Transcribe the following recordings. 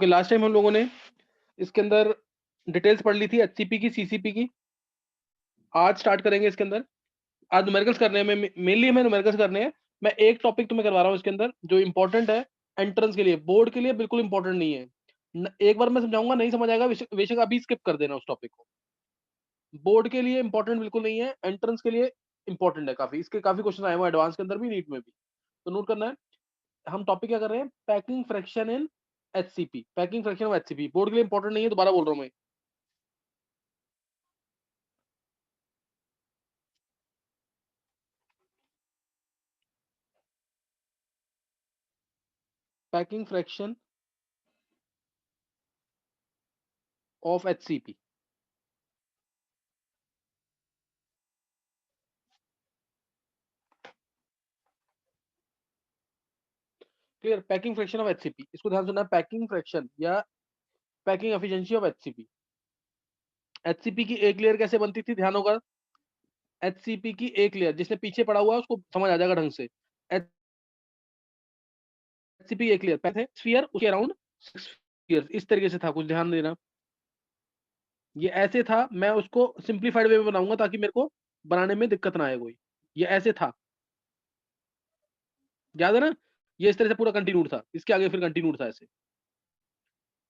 Okay, last time हम लोगों ने इसके अंदर डिटेल्स पढ़ ली थी एचसीपी की, सीसीपी की। आज स्टार्ट करेंगे इसके अंदर। आज न्यूमेरिकल्स करने हैं, मेनली हमें न्यूमेरिकल्स करने हैं। मैं एक टॉपिक तुम्हें करवा रहा हूँ इसके अंदर जो इंपॉर्टेंट है एंट्रेंस के लिए, बोर्ड के लिए बिल्कुल इंपॉर्टेंट नहीं है। एक बार मैं समझाऊंगा, नहीं समझ आएगा बेशक अभी स्किप कर देना उस टॉपिक को। बोर्ड के लिए इंपॉर्टेंट बिल्कुल नहीं है, एंट्रेंस के लिए इंपॉर्टेंट है काफी। इसके काफी क्वेश्चन आए हुए एडवांस के अंदर भी, नीट में भी, तो नोट करना है। हम टॉपिक क्या कर रहे हैं? Packing fraction in HCP. Packing fraction of HCP board के लिए इंपॉर्टेंट नहीं है, दोबारा बोल रहा हूँ मैं। Packing fraction of HCP. Clear? Packing fraction of HCP, इसको ध्यान सुनना है। पैकिंग फ्रैक्शन या packing efficiency of HCP. HCP की एक लेयर कैसे बनती थी, ध्यान होगा। एचसीपी की एक लेयर, जिसने पीछे पड़ा हुआ है उसको समझ आ जाएगा ढंग से। एचसीपी की एक लेयर पहले स्फीयर, उसके अराउंड 6 स्फीयर, इस तरीके से था। कुछ ध्यान देना, ये ऐसे था। मैं उसको सिंप्लीफाइड वे में बनाऊंगा ताकि मेरे को बनाने में दिक्कत ना आए कोई। ये ऐसे था, याद है ना? ये इस तरह से पूरा कंटिन्यूड था, इसके आगे फिर कंटिन्यूड था ऐसे।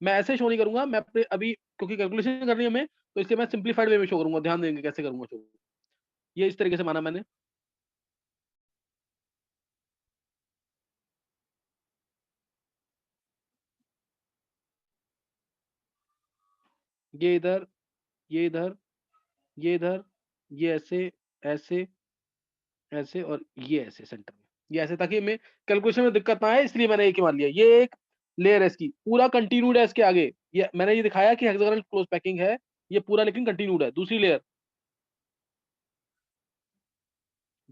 मैं ऐसे शो नहीं करूंगा, मैं अपने अभी क्योंकि कैलकुलेशन करनी है हमें, तो इसलिए मैं सिंप्लीफाइड वे में शो करूंगा। ध्यान देंगे कैसे करूंगा शो। ये इस तरीके से माना मैंने। ये इधर, ये इधर, ये इधर, ये ऐसे, ऐसे, ऐसे और ये ऐसे सेंटर में। ये ऐसे, ताकि हमें कैलकुलेशन में दिक्कत ना आए, इसलिए मैंने एक ही मान लिया। ये एक लेयर है इसकी, पूरा कंटिन्यूड है इसके आगे। ये मैंने ये दिखाया कि हेक्सागोनल क्लोज पैकिंग है ये पूरा, लेकिन कंटिन्यूड है। दूसरी लेयर,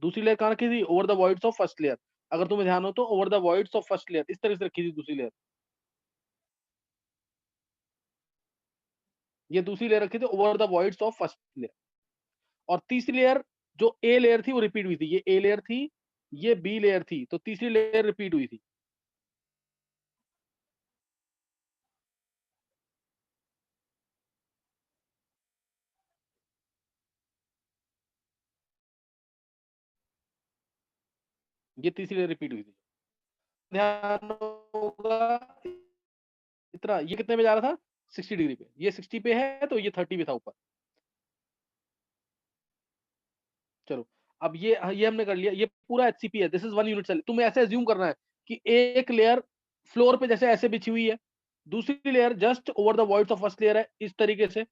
दूसरी लेयर कहाँ रखी थी? Over the voids of first layer. अगर तुम्हें ध्यान हो तो over the voids of first layer इस तरह से रखी थी दूसरी लेयर। ये दूसरी लेयर रखी थी over the voids of first layer. और तीसरी लेयर जो ए लेयर थी वो रिपीट हुई थी। ये ए लेयर थी, ये बी लेयर थी, तो तीसरी लेयर रिपीट हुई थी। ये तीसरी लेयर रिपीट हुई थी। ध्यान होगा इतना, ये कितने पे जा रहा था? 60 डिग्री पे। ये 60 पे है तो ये 30 पे था ऊपर। चलो, अब ये हमने कर लिया। ये पूरा एचसीपी है, this is one unit cell. तुम्हें ऐसे एज्यूम करना है कि एक लेयर फ्लोर पे जैसे ऐसे बिछी हुई है, दूसरी layer just over the voids of first layer है इस तरीके से।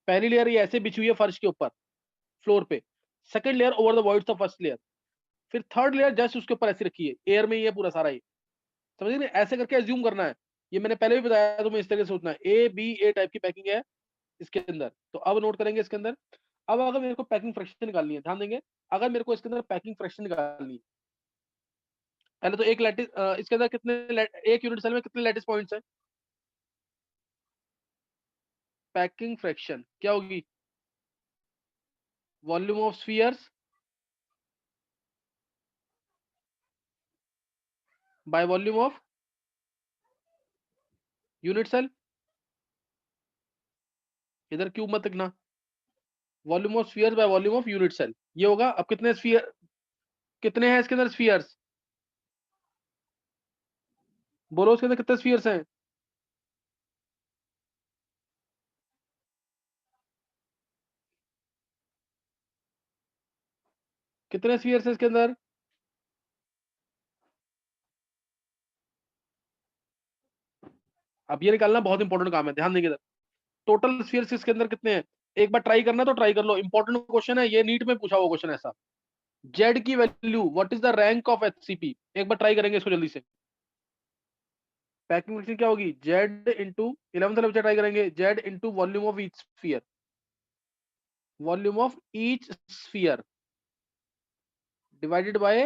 पहली लेयर ये ऐसे बिछी हुई है फर्श के ऊपर, फ्लोर पे। Second layer over the voids of first layer. फिर थर्ड लेयर जस्ट उसके ऊपर ऐसे रखी है, एयर में ही है पूरा सारा। ये समझ गए? ऐसे करके एज्यूम करना है। ये मैंने पहले भी बताया, तुम्हें इस तरीके से सोचना है। ए बी ए टाइप की पैकिंग है इसके अंदर। तो अब नोट करेंगे इसके अंदर। अब अगर मेरे को पैकिंग फ्रैक्शन निकालनी है, ध्यान देंगे। अगर मेरे को इसके अंदर पैकिंग फ्रैक्शन निकालनी है, पहले तो एक लैटिस, इसके अंदर कितने एक यूनिट सेल में कितने लैटिस पॉइंट्स हैं? पैकिंग फ्रैक्शन क्या होगी? Volume of spheres by volume of unit cell. इधर क्यूब मत लिखना। Volume of spheres by volume of unit cell, ये होगा। अब कितने स्फीयर, कितने हैं इसके अंदर स्फीयर्स? बोलो, इसके अंदर कितने स्फीयर्स हैं? कितने स्फीयर्स हैं इसके अंदर? अब ये निकालना बहुत इंपॉर्टेंट काम है, ध्यान देंगे। टोटल स्फीयर्स इसके अंदर कितने हैं? एक बार ट्राई करना तो ट्राई कर लो, इंपॉर्टेंट क्वेश्चन है ये, नीट में पूछा हुआ क्वेश्चन ऐसा। जेड की value, what is the rank of HCP? एक बार ट्राई करेंगे इसको जल्दी से। पैकिंग फ्रैक्शन क्या होगी? जेड इंटू, 11th वाले बच्चे ट्राई करेंगे, Z into volume of each sphere. Volume of each sphere divided by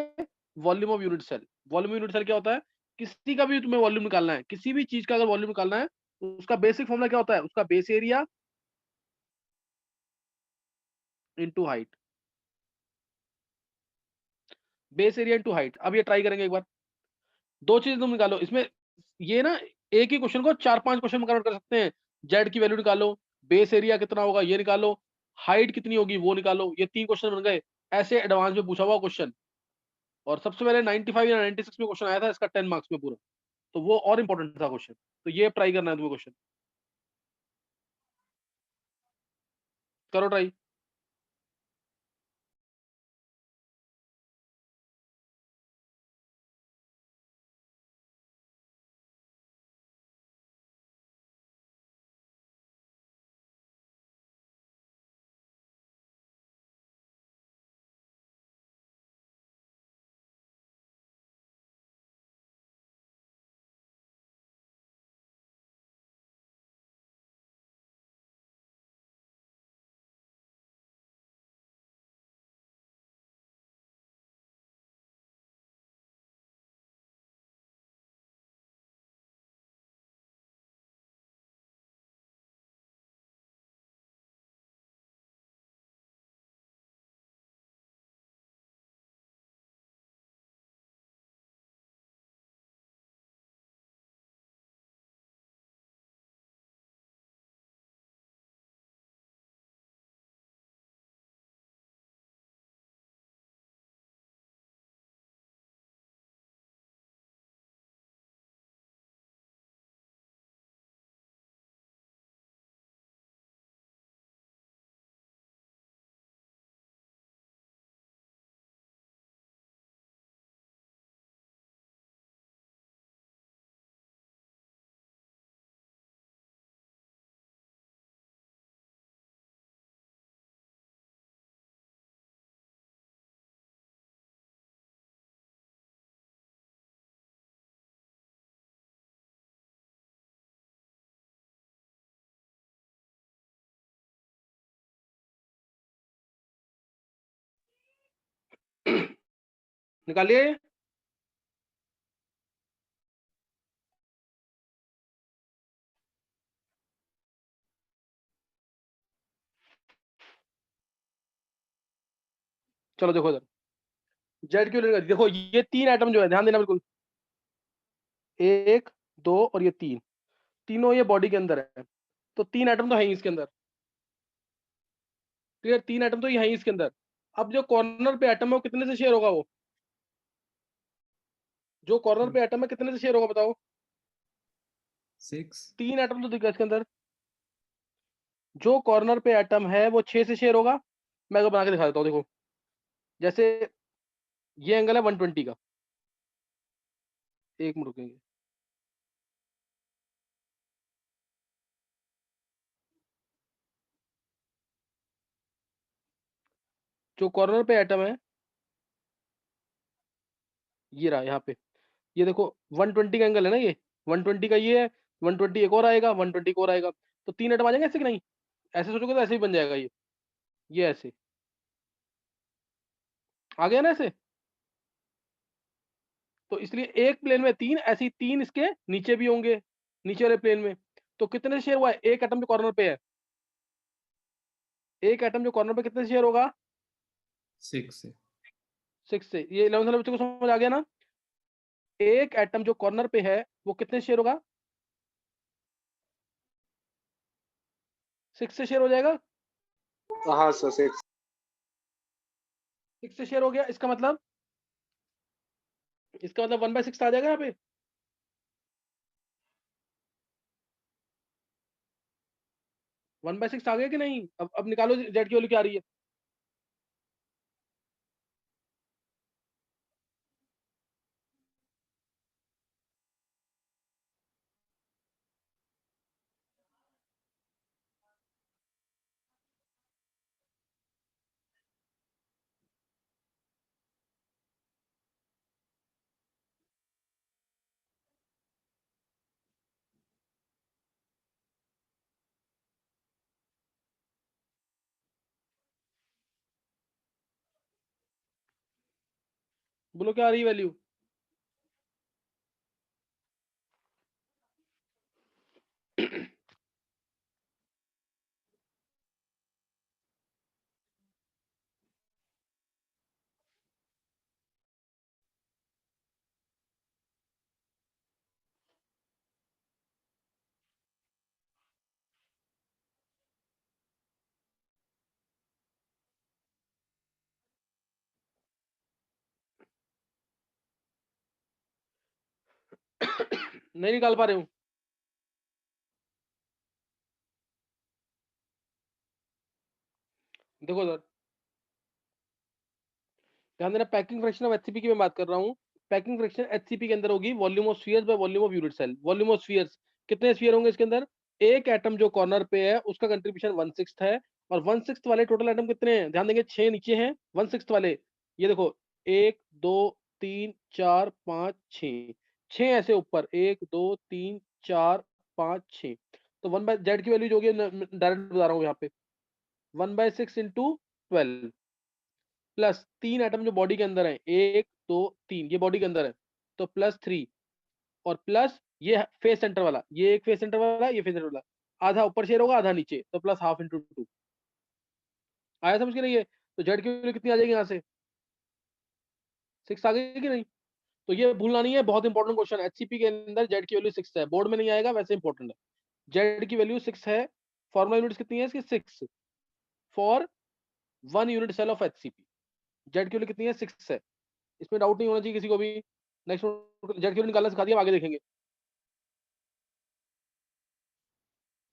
volume of unit cell. Volume unit cell क्या होता है? किसी का भी तुम्हें वॉल्यूम निकालना है, किसी भी चीज का अगर वॉल्यूम निकालना है, तो उसका बेसिक फॉर्मूला क्या होता है? उसका base area into height. Base area into height. अब ये ट्राई करेंगे एक बार। दो चीज तुम निकालो इसमें। ये ना एक ही क्वेश्चन को 4-5 क्वेश्चन में कन्वर्ट कर सकते हैं। जेड की वैल्यू निकालो, बेस एरिया कितना होगा ये निकालो, हाइट कितनी होगी वो निकालो, ये 3 क्वेश्चन बन गए। ऐसे एडवांस में पूछा हुआ क्वेश्चन, और सबसे पहले 95 या 96 में क्वेश्चन आया था इसका 10 मार्क्स में पूरा। तो वो और इंपॉर्टेंट था क्वेश्चन। तो ये ट्राई करना है तुम्हें क्वेश्चन। करो ट्राई। निकालिए। चलो देखो इधर, जेड की वैल्यू देखो, ये 3 एटम जो है, ध्यान देना बिल्कुल, 1, 2 और ये 3, तीनों ये बॉडी के अंदर है। तो 3 एटम तो है ही इसके अंदर। क्लियर, 3 एटम तो ये है ही इसके अंदर। अब जो कॉर्नर पे एटम है वो कितने से शेयर होगा? वो जो कॉर्नर पे एटम है कितने से शेयर होगा बताओ? 6। 3 एटम तो दिख रहा है इसके अंदर। जो कॉर्नर पे एटम है वो 6 से शेयर होगा। मैं तो बना के दिखा देता हूँ, देखो। जैसे ये एंगल है 120 का, एक मिनट रुकेंगे। जो कॉर्नर पे एटम है, ये रहा यहाँ पे, ये देखो 120 का एंगल है ना, ये 120 का ये है, 120 एक और आएगा, 120 एक और आएगा। तो 3 एटम आ जाएंगे ऐसे कि नहीं? ऐसे सोचोगे तो ऐसे ही बन जाएगा ये ऐसे आ गया ना ऐसे। तो इसलिए एक प्लेन में 3, ऐसे ही 3 इसके नीचे भी होंगे, नीचे वाले प्लेन में। तो कितने शेयर हुआ है? एक एटम जो कॉर्नर पे है, एक एटम जो कॉर्नर पे कितने शेयर होगा? 6 से। 6 से। ये 11th वाले बच्चों को समझ आ गया ना? एक एटम जो कॉर्नर पे है वो कितने शेयर होगा? 6 से शेयर हो जाएगा। हाँ सर 6। 6 से शेयर हो गया, इसका मतलब 1/6 आ जाएगा यहाँ पे। 1/6 आ गया कि नहीं? अब निकालो जेड की वैल्यू क्या आ रही है। बोलो क्या आ रही है वैल्यू? नहीं निकाल पा रहे हूँ। देखो सर, ध्यान देना, पैकिंग फ्रैक्शन ऑफ एचसीपी की मैं बात कर रहा हूँ। पैकिंग फ्रैक्शन एचसीपी के अंदर होगी volume of spheres by volume of unit cell. Volume of spheres, कितने स्फीयर होंगे इसके अंदर? एक एटम जो कॉर्नर पे है उसका कंट्रीब्यूशन 1/6 है, और 1/6 वाले टोटल एटम कितने हैं? ध्यान देंगे 6 नीचे हैं 1/6 वाले। ये देखो 1 2 3 4 5 6, 6 ऐसे ऊपर, 1 2 3 4 5 6। तो 1/z की वैल्यू जो होगी, डायरेक्ट बता रहा हूँ यहाँ पे, 1/6 इंटू 12 प्लस 3 एटम जो बॉडी के अंदर है, 1 2 3, ये बॉडी के अंदर है, तो प्लस 3, और प्लस ये फेस सेंटर वाला, ये एक फेस सेंटर वाला, ये फेस सेंटर वाला, आधा ऊपर शेयर होगा आधा नीचे, तो प्लस हाफ इंटू 2। आया समझ के नहीं? है तो जेड की वैल्यू कितनी आ जाएगी यहाँ से? 6 आ गई कि नहीं? तो ये भूलना नहीं है, बहुत इंपॉर्टेंट क्वेश्चन है। एचसीपी के अंदर जेड की वैल्यू 6 है, बोर्ड में नहीं आएगा, वैसे इंपॉर्टेंट है। जेड की वैल्यू 6 है। फॉर्मुला यूनिट्स कितनी है इसकी? 6 for 1 unit cell of HCP. Z की वैल्यू कितनी है? 6 है। इसमें डाउट नहीं होना चाहिए किसी को भी। नेक्स्ट जेड की वैल्यू निकालना सिखा दिया, आगे देखेंगे।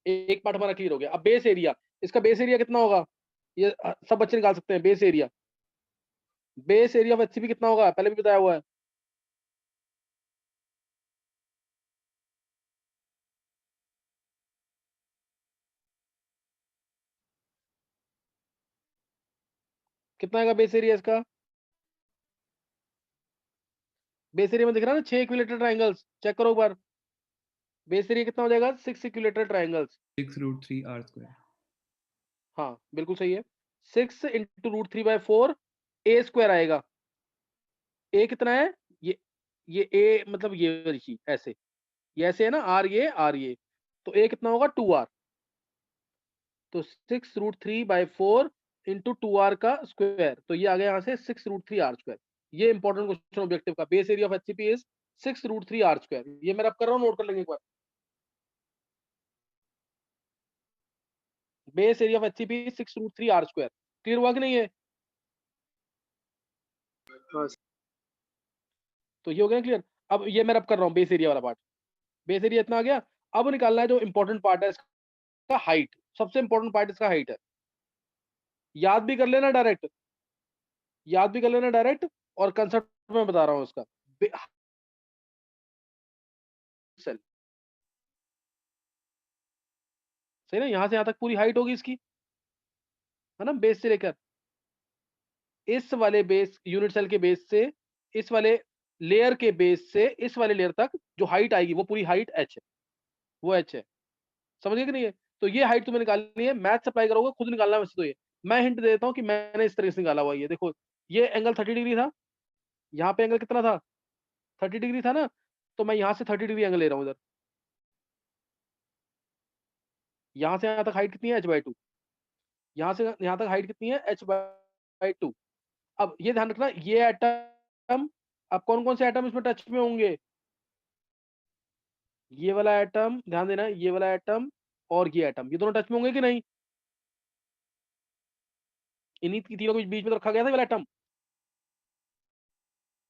एक पार्ट हमारा क्लियर हो गया। अब बेस एरिया, इसका बेस एरिया कितना होगा? ये सब बच्चे निकाल सकते हैं। Base area, base area of HCP कितना होगा? पहले भी बताया हुआ है। कितना आएगा बेस एरिया इसका? बेस एरिया में दिख रहा है ना 6 इक्विलेटरल ट्रायंगल्स, चेक करो एक बार। बेस एरिया कितना हो जाएगा? 6 इक्विलेटरल ट्रायंगल्स। 6√3r²। हाँ बिल्कुल सही है। 6 इंटू √3/4 ए स्क्वायर आएगा। ए कितना है? ये ए मतलब ये वाली चीज ऐसे, ये ऐसे है ना, आर ये, तो ए कितना होगा? 2r। तो 6√3/4 इंटू 2r का स्क्वायर, तो ये आ गया यहाँ से 6√3r²। ये इंपॉर्टेंट क्वेश्चन ऑब्जेक्टिव का। Base area of HCP is 6√3r²। ये मैं अब कर रहा हूँ, नोट कर लेंगे एक बार। Base area of HCP 6√3r²। Clear हुआ कि नहीं है? हाँ सर। तो ये हो गया क्लियर। अब ये मैं अब कर रहा हूँ बेस एरिया वाला पार्ट। बेस एरिया इतना आ गया। अब निकालना है जो इंपॉर्टेंट पार्ट है इसका, हाइट। सबसे इंपॉर्टेंट पार्ट इसका हाइट है। याद भी कर लेना डायरेक्ट, याद भी कर लेना डायरेक्ट, और कंसेप्ट में बता रहा हूँ इसका। सेल सही ना, यहां से यहां तक पूरी हाइट होगी इसकी, है ना, बेस से लेकर इस वाले बेस यूनिट सेल के बेस से इस वाले लेयर के बेस से इस वाले लेयर तक जो हाइट आएगी वो पूरी हाइट h है, वो h है। समझ गए कि नहीं है? तो ये हाइट तुम्हें निकालनी है, मैथ अप्लाई करोगे, खुद निकालना है वैसे तो। ये मैं हिंट दे देता हूँ कि मैंने इस तरह से निकाला हुआ है। ये देखो, ये एंगल 30 डिग्री था, यहाँ पे एंगल कितना था? 30 डिग्री था ना, तो मैं यहाँ से 30 डिग्री एंगल ले रहा हूँ इधर। यहाँ से यहाँ तक हाइट कितनी है? h/2। यहाँ से यहाँ तक हाइट कितनी है? h/2। अब ये ध्यान रखना, ये एटम, अब कौन कौन से एटम इसमें टच में होंगे? ये वाला एटम, ध्यान देना, ये वाला एटम और ये एटम, ये दोनों टच में होंगे कि नहीं? इन्हीं तीनों के बीच में तो रखा गया था ये वाला एटम।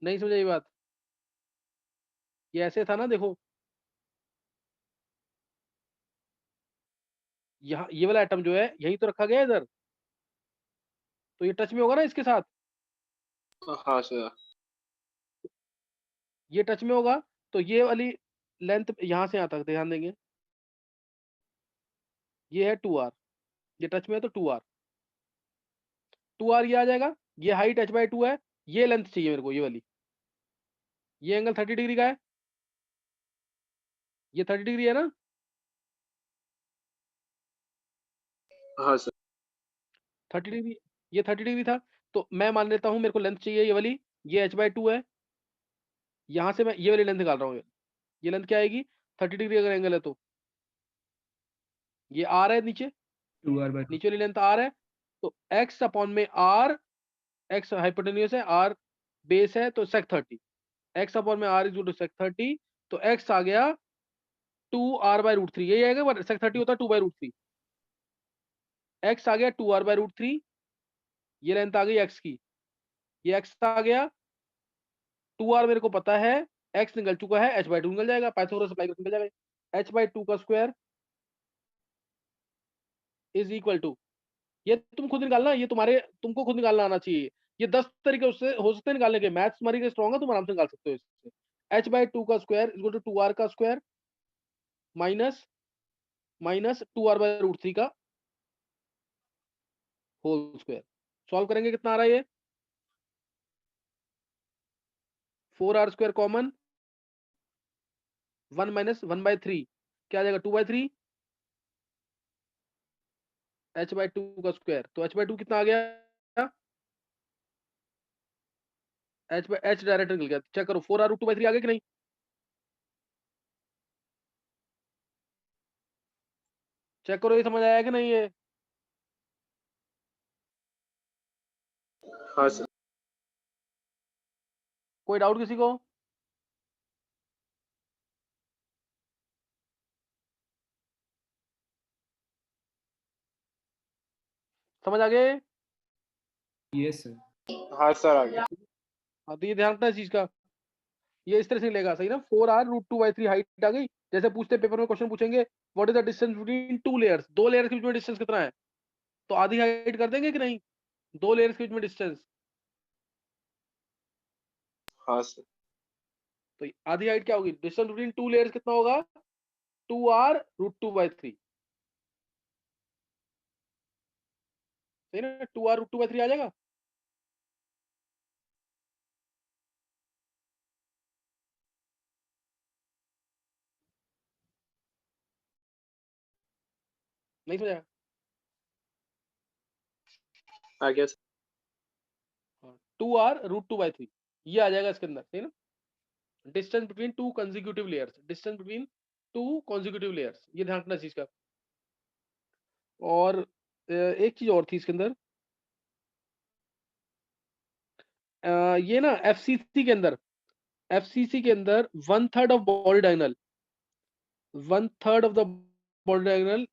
नहीं समझा ये बात? ये ऐसे था ना, देखो, यहाँ ये वाला एटम जो है यही तो रखा गया है इधर, तो ये टच में होगा ना इसके साथ, हाँ सर। ये टच में होगा। तो ये वाली लेंथ यहाँ से यहाँ तक ध्यान देंगे, ये है 2r, ये टच में है तो 2r, 2r ये आ जाएगा। ये हाइट h/2 है, ये लेंथ चाहिए मेरे को, ये वाली। ये एंगल 30 डिग्री का है, ये 30 डिग्री है ना, हाँ सर। 30 डिग्री, ये 30 डिग्री था। तो मैं मान लेता हूँ मेरे को लेंथ चाहिए ये वाली, ये h/2 है। यहाँ से मैं ये वाली लेंथ निकाल रहा हूँ। ये लेंथ क्या आएगी? 30 डिग्री अगर एंगल है तो ये r है नीचे, 2r/2। नीचे वाली लेंथ r है। तो x अपॉन में r, x हाइपोटेन्यूस है, r बेस है, तो sec 30, x अपॉन में r is equal to sec 30। तो x आ गया 2r/√3, यही आएगा, sec 30 होता है 2/√3। x आ गया 2r/√3, ये लेंथ आ गई x की, ये x आ गया 2r मेरे को पता है, x निकल चुका है, h/2 निकल जाएगा, पाइथागोरस अप्लाई करके निकल जाएगा। h/2 का स्क्वायर इज इक्वल टू, ये तुम खुद निकालना, ये तुमको खुद निकालना आना चाहिए। ये 10 तरीके उससे हो सकते हैं निकालने के, मैथ्स तुम्हारी स्ट्रॉन्ग है, तुम आराम से निकाल सकते हो इससे। h/2 का स्क्वायर इक्वल टू 2r का स्क्वायर माइनस 2r/√3 का होल स्क्वायर। सॉल्व करेंगे कितना आ रहा है ये, 4r स्क्वायर कॉमन, 1 माइनस 1/3 क्या आ जाएगा, 2/3 h/2 का स्क्वायर। तो h/2 कितना आ गया, h डायरेक्ट निकल गया। चेक करो 4r√2/3 आ गया कि नहीं। चेक करो ये समझ आया कि नहीं ये। हाँ सर। कोई डाउट किसी को। समझ आ गए। Yes, sir. हाँ सर आ गया। हाँ तो ये ध्यान रखना इस चीज का, ये इस तरह से लेगा, सही ना। 4r√2/3 हाइट आ गई। जैसे पूछते पेपर में क्वेश्चन पूछेंगे what is the distance between two layers, दो लेयर्स के बीच में डिस्टेंस कितना है, तो आधी हाइट कर देंगे कि नहीं, दो लेयर्स के बीच में डिस्टेंस। हाँ सर। तो आधी हाइट क्या होगी, डिस्टेंस बिटवीन टू लेयर्स कितना होगा, 2r√2/3, सही ना। 2r√2/3 आ जाएगा। नहीं समझा। 2r√2/3 ये आ जाएगा इसके अंदर, सही ना। Distance between two consecutive layers, distance between two consecutive layers, ये ध्यान रखना चीज का। और एक चीज और थी इसके अंदर, ये ना एफसीसी के अंदर 1/3 of body diagonal, 1/3 of the body diagonal,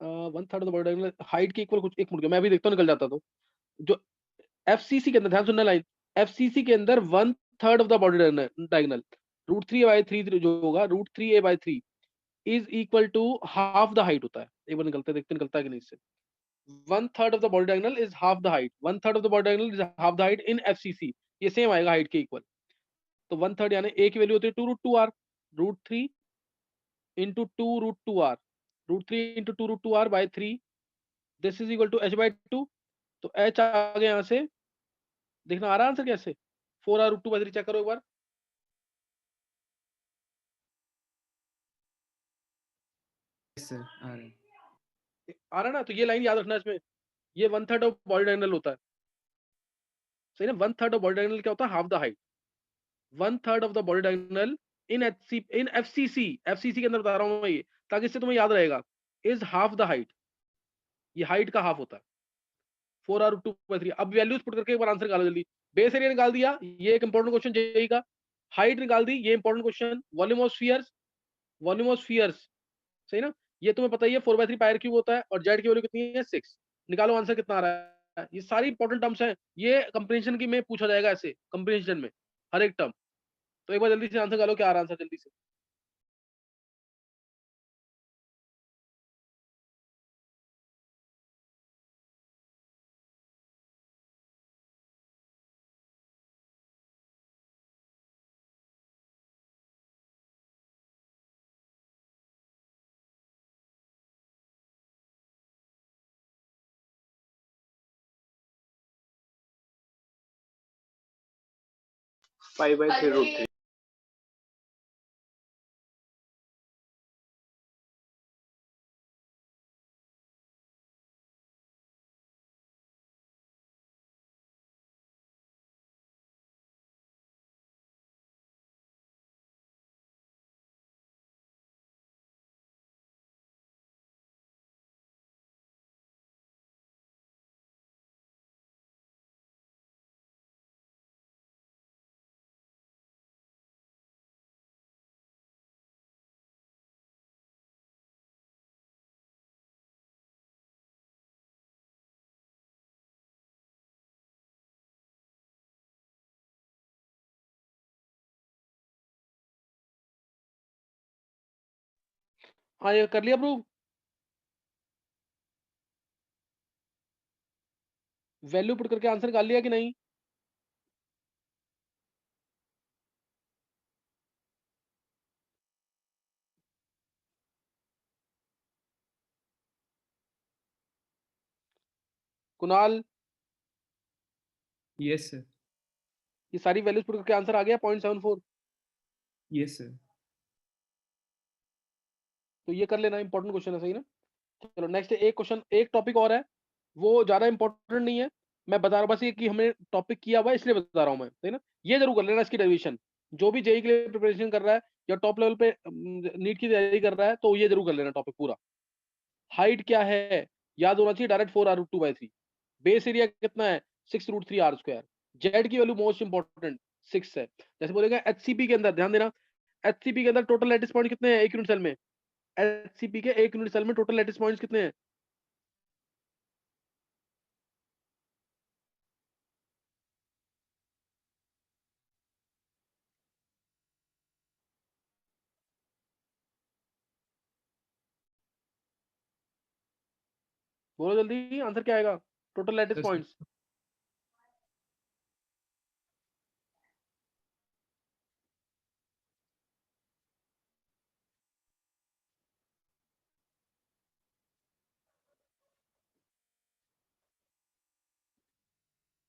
1/3 of the body diagonal height के इक्वल, कुछ एक मिनट मैं भी देखता हूँ निकल जाता तो। जो एफसीसी के अंदर, ध्यान सुनना लाइन, एफसीसी के अंदर 1/3 of the body diagonal, √3a/3 जो होगा, √3a/3 is equal to half the height होता है। एक बार निकलते देखते निकलता है कि नहीं इससे। 1/3 of the body diagonal is half the height, 1/3 of the body diagonal is half the height in FCC, ये सेम आएगा हाइट के इक्वल। तो 1/3 यानी ए की वैल्यू होती है 2√2r, √3 into 2√2r, √3 into 2√2r/3, this is equal to h/2। तो h आ गया यहाँ से, देखना आ रहा है आंसर कैसे, 4r√2/3 चेक करो एक बार। Yes, sir. आ रहा है. आ रहा है ना, तो ये लाइन याद रखना इसमें, ये 1/3 ऑफ बॉडी डायगोनल होता है, सही ना। 1/3 ऑफ बॉडी डायगोनल क्या होता है, half the height. 1/3 of the body diagonal in FCC के अंदर बता रहा हूँ मैं ये, ताकि इससे तुम्हें याद रहेगा, इज हाफ द हाइट, ये हाइट का हाफ होता है। 4r√2/3। अब वैल्यूज पुट करके एक बार आंसर निकालो जल्दी। बेस एरिया निकाल दिया, ये एक इंपॉर्टेंट क्वेश्चन जेईई का। हाइट निकाल दी, ये important question. Volume of spheres, volume of spheres, सही ना। ये तुम्हें पता ही है 4/3 पायर क्यूब होता है, और जेड की वैल्यू कितनी है, 6। निकालो आंसर कितना आ रहा है। ये सारी इंपॉर्टेंट टर्म्स हैं, ये कंप्रीहेंशन की में पूछा जाएगा ऐसे, कंप्रीहेंशन में हर एक टर्म। तो एक बार जल्दी से आंसर निकालो, क्या आ रहा है आंसर जल्दी से। π/3√3। हाँ ये कर लिया प्रूव। वैल्यू पुट करके आंसर निकाल लिया कि नहीं? Kunal, Yes, sir. ये सारी वैल्यूज पुट करके आंसर आ गया 0.74। Yes, sir. तो ये कर लेना, इंपॉर्टेंट क्वेश्चन है, सही ना? चलो नेक्स्ट एक क्वेश्चन, एक टॉपिक और है, वो ज्यादा इंपॉर्टेंट नहीं है, मैं बता रहा हूँ बस ये कि हमने टॉपिक किया हुआ है इसलिए बता रहा हूँ मैं, सही ना? ये जरूर कर लेना इसकी डेरिवेशन, जो भी जेई के लिए प्रिपरेशन कर रहा है या टॉप लेवल पे नीट की तैयारी कर रहा है तो ये जरूर कर लेना टॉपिक पूरा। हाइट क्या है याद होना चाहिए, डायरेक्ट 4r√2/3। बेस एरिया कितना है 6√3r²। जेड की वैल्यू मोस्ट इंपॉर्टेंट 6 है। जैसे बोलेगा एचसीपी के अंदर, ध्यान देना, एचसीपी के अंदर टोटल लैटिस पॉइंट कितने हैं एक यूनिट सेल में? एचसीपी के एक यूनिट सेल में टोटल लैटिस पॉइंट्स कितने हैं? बोलो जल्दी, आंसर क्या आएगा टोटल लैटिस Sir, पॉइंट्स?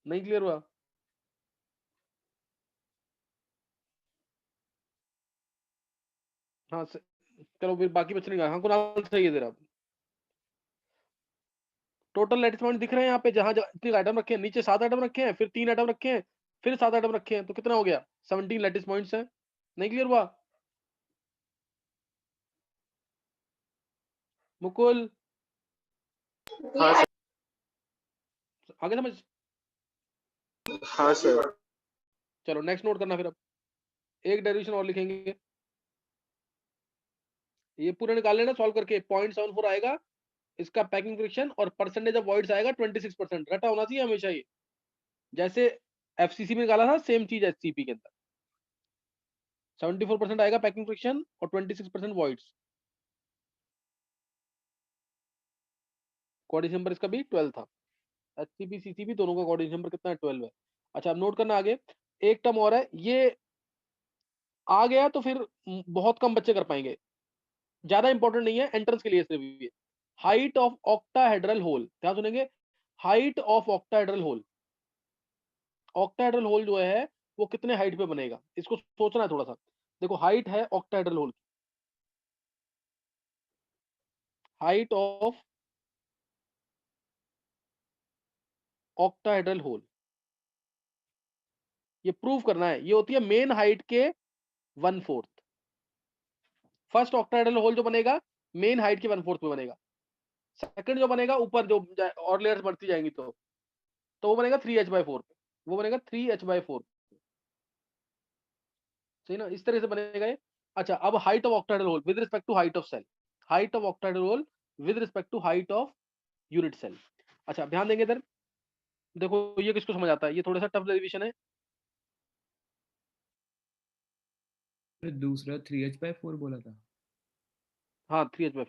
नहीं क्लियर हुआ? हाँ चलो फिर बाकी बचने का, हाँ कुणाल सही है तेरा। टोटल लैटिस पॉइंट दिख रहे हैं यहाँ पे, जहां इतने आइटम रखे हैं, नीचे 7 आइटम रखे हैं, फिर 3 आइटम रखे हैं, फिर 7 आइटम रखे हैं, तो कितना हो गया 17 लैटिस पॉइंट्स है। नहीं क्लियर हुआ? मुकुल, हाँ सर। आगे समझ? हाँ सर। चलो नेक्स्ट नोट करना, फिर अब एक डेरिवेशन और लिखेंगे, ये पूरा निकाल लेना सॉल्व करके। 0.74 आएगा इसका पैकिंग फ्रिक्शन, और परसेंटेज ऑफ वॉइड्स आएगा 26%। रटा होना चाहिए हमेशा ये, जैसे एफसीसी में निकाला था सेम चीज एचसीपी के अंदर। 74% आएगा पैकिंग फ्रिक्शन और 26% वॉइड्स। कोऑर्डिनेशन नंबर इसका भी 12 था। एचसीपी सीसीपी दोनों का कोऑर्डिनेशन नंबर कितना है 12 है। अच्छा अब नोट करना आगे, एक टर्म और है, ये आ गया तो फिर बहुत कम बच्चे कर पाएंगे, ज्यादा इंपॉर्टेंट नहीं है, एंट्रेंस के लिए सिर्फ ये। हाइट ऑफ ऑक्टाहेड्रल होल, क्या सुनेंगे? Height of octahedral hole, octahedral hole जो है वो कितने हाइट पे बनेगा, इसको सोचना है थोड़ा सा। देखो हाइट है octahedral hole, height of octahedral hole, ये प्रूव करना है, ये होती है मेन हाइट के 1/4। फर्स्ट ऑक्टाहेड्रल होल जो बनेगा मेन हाइट के 1/4 में बनेगा। सेकंड जो बनेगा ऊपर जो और लेयर्स बढ़ती जाएंगी तो वो बनेगा 3h/4 पे, वो बनेगा 3h/4, सही ना? इस तरह से बनेगा ये। अच्छा अब height of octahedral hole with respect to height of cell, height of octahedral hole with respect to height of unit cell. अच्छा ध्यान देंगे इधर, देखो ये किसको समझ आता है, ये थोड़ा सा टफ डेरिवेशन है। दूसरा 3h/4 बोला था। हाँ 3h/4।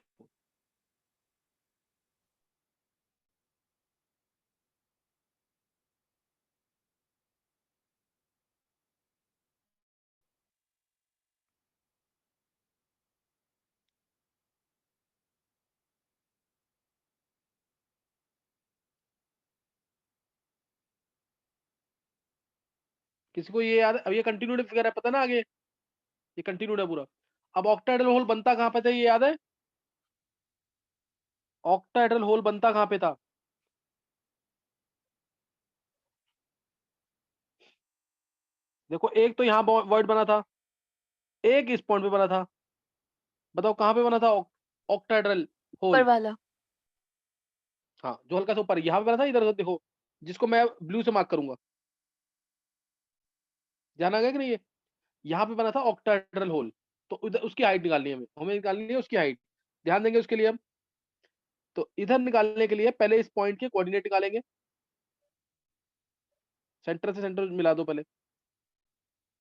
किसी को ये याद है? अब ये कंटिन्यूड फिगर है, पता ना आगे, ये कंटिन्यूड है पूरा। अब ऑक्टाहेड्रल होल बनता कहाँ पे था ये याद है? ऑक्टाहेड्रल होल बनता कहाँ पे था? देखो एक तो यहाँ वर्ड बना था, एक इस पॉइंट पे बना था, बताओ कहाँ पे बना था ऑक्टाहेड्रल ऊपर होल? वाला। हाँ जो हल्का सा ऊपर यहाँ पे बना था, इधर से देखो, जिसको मैं ब्लू से मार्क करूंगा, ध्यान आ गया कि नहीं? ये यहाँ पे बना था ऑक्टाहेड्रल होल, तो उधर उसकी हाइट निकालनी है हमें, निकालनी है उसकी हाइट। ध्यान देंगे उसके लिए हम, तो इधर निकालने के लिए पहले इस पॉइंट के कोऑर्डिनेट निकालेंगे, सेंटर से सेंटर मिला दो पहले,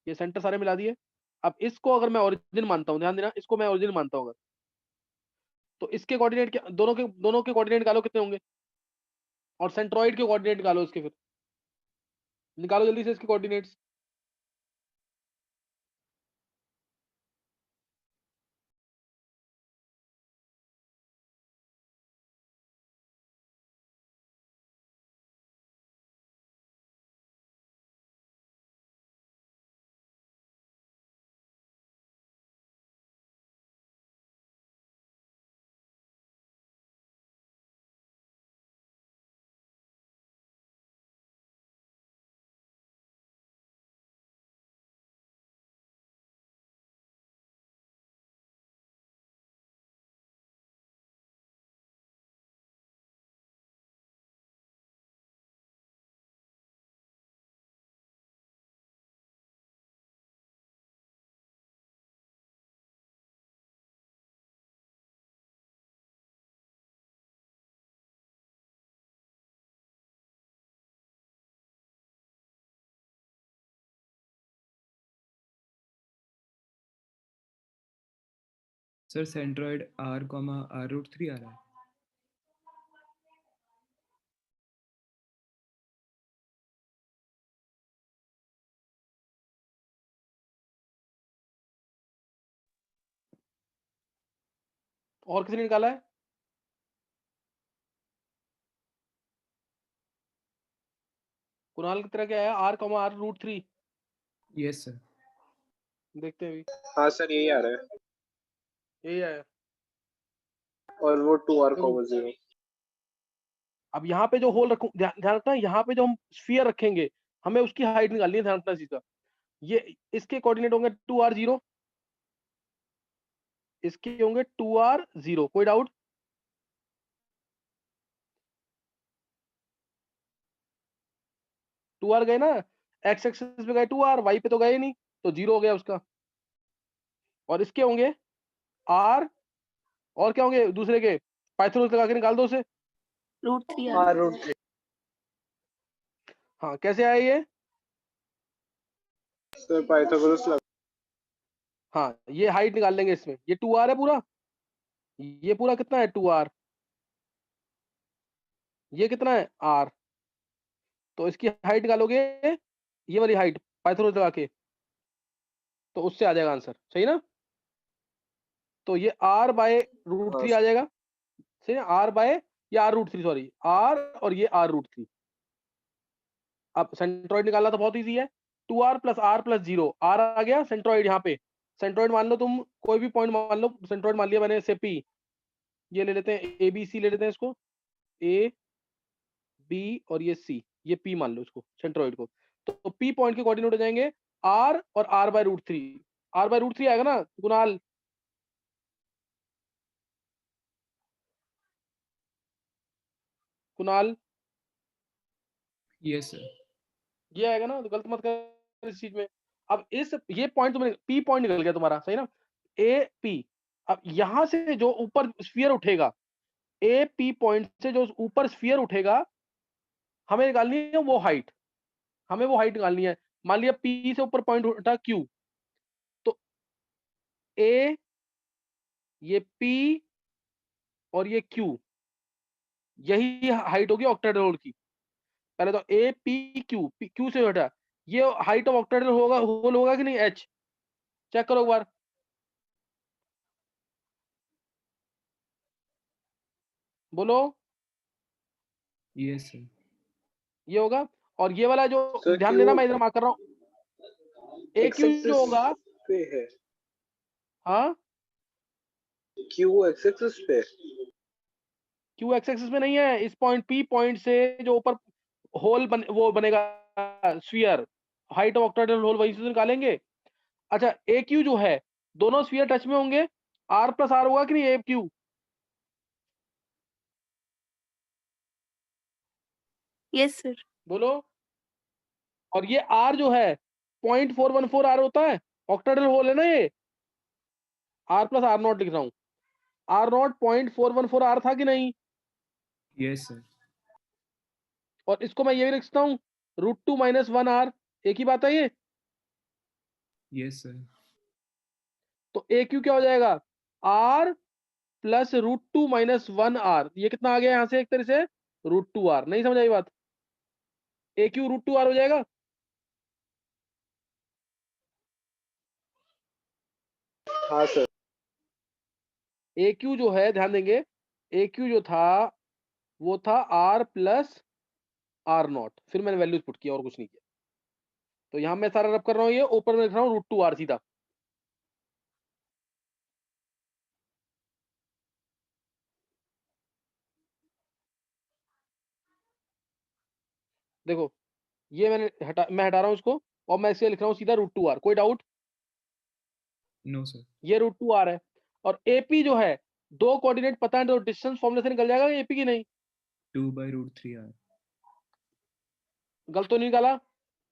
ये सेंटर सारे मिला दिए। अब इसको अगर मैं ओरिजिन मानता हूँ, ध्यान देना, इसको मैं ओरिजिन मानता हूँ अगर, तो इसके कोऑर्डिनेट क्या, दोनों के कोऑर्डिनेट निकालो कितने होंगे, और सेंट्रॉइड के कोऑर्डिनेट निकालो इसके, फिर निकालो जल्दी से इसके coordinates. Sir centroid r, r√3 आ रहा है। और किसी ने निकाला है? कुणाल की तरह क्या है, r(r√3)? Yes sir. देखते हैं अभी। हाँ सर यही आ रहा है, यही आया। और वो 2r देखो, 0। अब यहाँ पे जो होल रखूं, ध्यान रखना, यहाँ पे जो हम स्फीयर रखेंगे हमें उसकी हाइट निकालनी है, ध्यान रखना इस चीज का। ये इसके कोऑर्डिनेट होंगे 2r0, इसके होंगे 2r0, कोई डाउट? टू आर गए ना, एक्स एक्सिस पे गए 2r, वाई पे तो गए नहीं, तो 0 हो गया उसका। और इसके होंगे r, और क्या होंगे दूसरे के, पाइथागोरस लगा के निकाल दो उसे। √3 r√3। हाँ, कैसे आया ये? सर पाइथागोरस लगा। हाँ, ये हाइट निकाल लेंगे इसमें, ये 2r है पूरा, ये पूरा कितना है 2r, ये कितना है r, तो इसकी हाइट निकालोगे, ये वाली हाइट पाइथागोरस लगा के, तो उससे आ जाएगा आंसर, सही ना? तो ये r/√3 आ जाएगा, सही ना? r/ या r√3, सॉरी, r और ये r√3। अब सेंट्रॉइड निकालना तो बहुत इजी है, 2r + r + 0, r आ गया, सेंट्रॉइड यहाँ पे, सेंट्रॉइड मान लो तुम, कोई भी पॉइंट मान लो, सेंट्रॉइड मान लिया मैंने से p, ये ले लेते हैं ABC, ले लेते हैं इसको, A B और ये C, ये P मान लो इसको, सेंट्रॉइड को। तो P पॉइंट के कोऑर्डिनेट हो जाएंगे r और r/√3, r/√3 आएगा ना कुणाल? Kunal, yes sir. ये आएगा ना, तो गलत मत कर इस चीज में। अब इस, ये पॉइंट तुम्हें P पॉइंट निकल गया तुम्हारा, सही ना? AP, अब यहां से जो ऊपर स्फीयर उठेगा, AP पॉइंट से जो ऊपर स्फीयर उठेगा, हमें निकालनी है वो हाइट, हमें वो हाइट निकालनी है। मान लिया P से ऊपर पॉइंट उठा Q, तो A, ये P और ये Q, यही हाइट होगी ऑक्टाहेड्रल की। पहले तो APQ, Q से उठा, ये हाइट ऑफ ऑक्टाहेड्रल होगा, होल होगा कि नहीं H? चेक करो एक बार, बोलो। Yes sir. ये होगा, और ये वाला जो, सर ध्यान Q देना मैं इधर मार्क कर रहा हूँ, x AQ एक्सिस जो होगा, पे है, हाँ, Q x एक्सिस पे। Q x एक्सिस में नहीं है, इस पॉइंट P पॉइंट से जो ऊपर होल वो बनेगा sphere, height of octahedral hole, वहीं से निकालेंगे। अच्छा, AQ जो है, दोनों स्फीयर टच में होंगे, R + R होगा कि नहीं AQ? Yes sir. बोलो। और ये R जो है 0.414 R होता है, ऑक्टाहेड्रल होल है ना ये, R + R0 लिख रहा हूँ, R0 0.414 R था कि नहीं? Yes sir. और इसको मैं ये भी लिखता हूँ √2 - 1 R, एक ही बात है ये। Yes sir. तो AQ क्या हो जाएगा, R प्लस √2 माइनस 1r, ये कितना आ गया यहाँ से एक तरह से √2r। नहीं समझ आई बात? AQ √2r हो जाएगा। हाँ सर। AQ जो है ध्यान देंगे, AQ जो था वो था r प्लस r0, फिर मैंने वैल्यूज पुट किया और कुछ नहीं किया। तो यहाँ मैं सारा रब कर रहा हूँ, ये ऊपर में लिख रहा हूँ √2r सीधा। देखो ये मैं हटा रहा हूँ इसको, और मैं इसे लिख रहा हूँ सीधा √2r। कोई डाउट? No sir. ये √2r है। और AP जो है, दो कोऑर्डिनेट पता है तो डिस्टेंस फॉर्मूले से निकल जाएगा AP की नहीं? 2/√3r। गलत तो नहीं निकाला?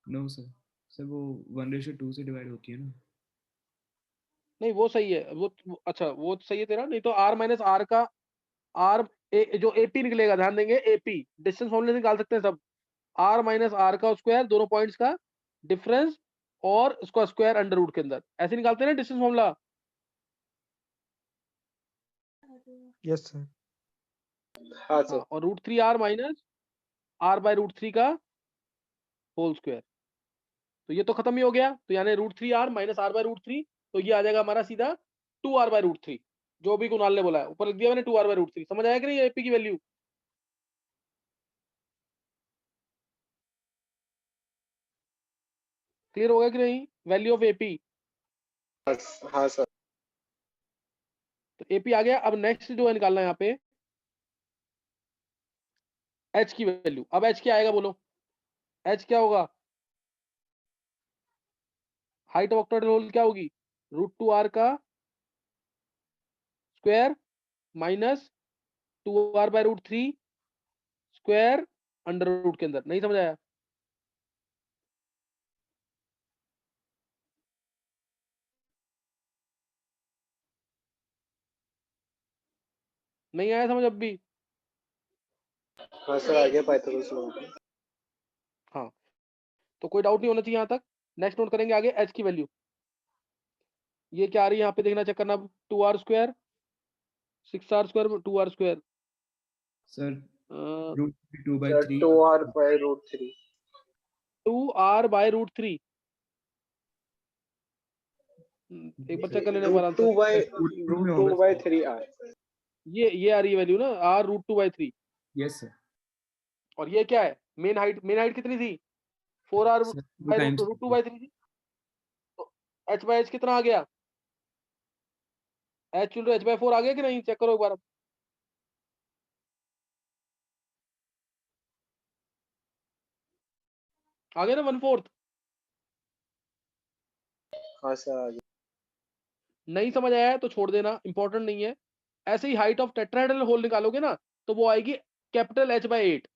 नो सर, सर वो 1/2 से डिवाइड होती है ना। नहीं वो सही है, अच्छा वो सही है तेरा। नहीं तो r माइनस r का r जो AP निकलेगा, ध्यान देंगे AP डिस्टेंस फॉर्मूले से निकाल सकते हैं सब। r माइनस r का स्क्वायर, दोनों पॉइंट्स का डिफरेंस, और उसका स्क्वायर अंडर रूट के अंदर, ऐसे निकालते हैं ना डिस्टेंस फॉर्मूला। Yes sir. हाँ हाँ, सर। और √3r माइनस r/√3 का होल स्क्वायर। तो ये तो खत्म ही हो गया, तो यानी √3r माइनस r/√3, तो ये आ जाएगा हमारा सीधा 2r/√3, जो भी कुणाल ने बोला है ऊपर लिख दिया मैंने 2r/√3। समझ आया कि नहीं AP की वैल्यू? क्लियर हो गया कि नहीं? Value of AP। हाँ सर। तो AP आ गया। अब नेक्स्ट जो है निकालना है यहाँ पे H की वैल्यू। अब H क्या आएगा बोलो? H क्या होगा? हाइट ऑफ ऑक्टाहेड्रल होल क्या होगी? √2r का square minus 2r/√3 square under root के अंदर। नहीं समझ आया? नहीं आया समझ अब भी? हाँ सर, आ गया पाइथागोरस लॉ। हाँ, तो कोई डाउट नहीं होना चाहिए यहाँ तक। नेक्स्ट नोट करेंगे आगे H की वैल्यू। ये क्या आ रही है यहाँ पे देखना, चेक करना। 2r square 6r square 2r square sir √2 by sir 3। 2r/√3। 2r/√3। एक बार चेक कर लेना एक बार रूट टू आंसर। बाई √2 में रूट होगा टू बाई सर। 3r। ये आ रही है वैल्यू ना, r√2/3। Yes sir. और ये क्या है? मेन हाइट कितनी थी? 4r सर बाई टाइम्स √2/3 थी। तो h/h कितना आ गया? h/4 आ गया कि नहीं? चेक करो एक बार। आ गया ना 1/4। हाँ सर, आ गया। नहीं समझ आया है तो छोड़ देना, इंपॉर्टेंट नहीं है। ऐसे ही हाइट ऑफ टेट्राहेड्रल होल निकालोगे ना, तो वो आएगी कैपिटल H/8।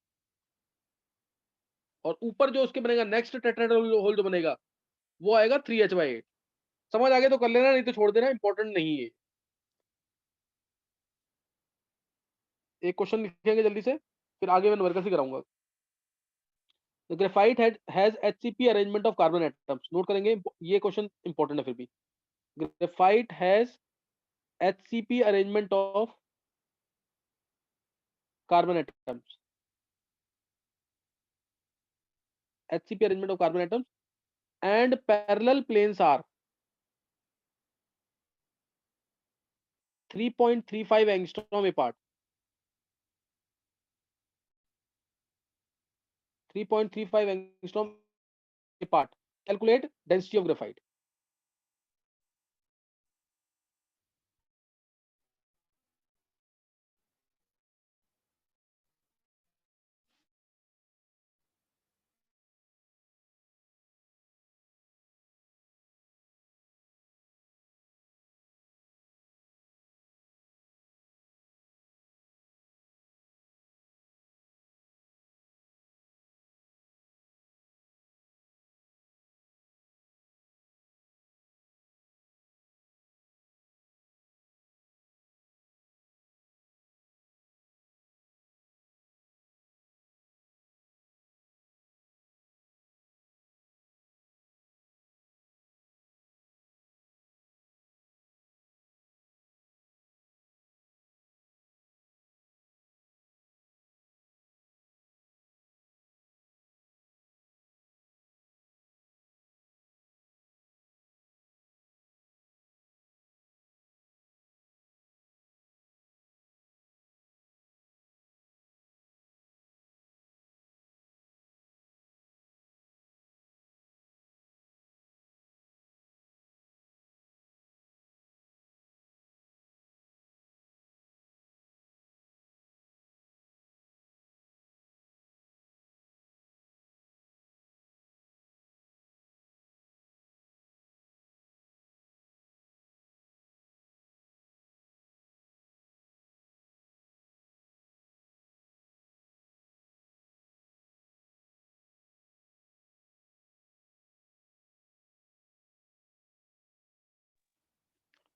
और ऊपर जो उसके बनेगा नेक्स्ट टेट्राहेड्रल होल जो बनेगा, वो आएगा 3H/8। समझ आ गया तो कर लेना, नहीं तो छोड़ देना, इंपॉर्टेंट नहीं है। एक क्वेश्चन लिखेंगे जल्दी से, फिर आगे मैं न्यूमेरिकल से कराऊंगा। The graphite has HCP arrangement of carbon atoms। Note करेंगे, ये क्वेश्चन इंपॉर्टेंट है फिर भी। Graphite has HCP arrangement of carbon atoms। HCP arrangement of carbon atoms and parallel planes are 3.35 angstrom apart। 3.35 angstrom apart। Calculate density of graphite।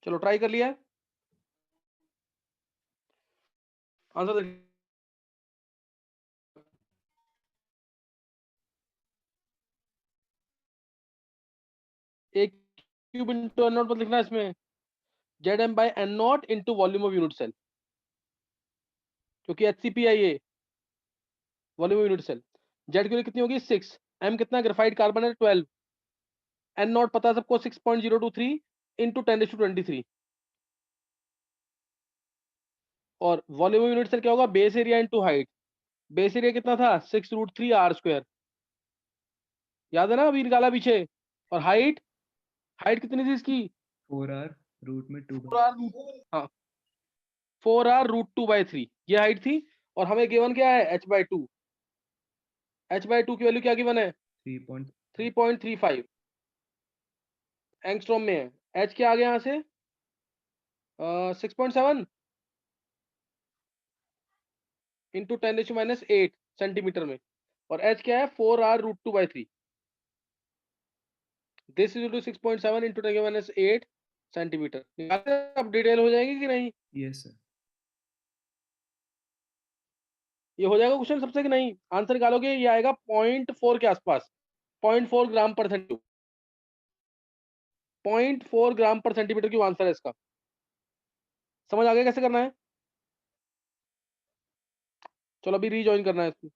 चलो try कर लिया answer. एक cube into N not पर लिखना है इसमें Z M by N naught into volume of unit cell, क्योंकि HCP है ये volume of unit cell. Z की कितनी होगी 6, एम कितना ग्रेफाइट कार्बन है 12, एन नॉट पता है सबको 6.023 इंटू 10⁻23, और वॉल्यूम ऑफ यूनिट सेल क्या होगा base area into height. Base area कितना था 6√3r², याद है ना अभी निकाला पीछे। और हाइट, हाइट कितनी थी इसकी 4r रूट में 2 हाँ 4r√2/3 ये हाइट थी। और हमें गिवन क्या है h/2, h/2 की वैल्यू क्या गिवन है 3.35 एंगस्ट्रॉम में है। h क्या आ गया यहाँ से 6.7 इंटू 10⁻⁸ सेंटीमीटर में, और h क्या है 4r√2/3, this is equal to 6.7 into 10⁻⁸ centimetre. अब डिटेल हो जाएगी कि नहीं? Yes sir. ये हो जाएगा क्वेश्चन सबसे कि नहीं? आंसर निकालोगे ये आएगा 0.4 के आसपास, 0.4 ग्राम पर सेंटीमीटर, 0.4 ग्राम पर सेंटीमीटर की आंसर है इसका। समझ आ गया कैसे करना है? चलो अभी रीजॉइन करना है इसको।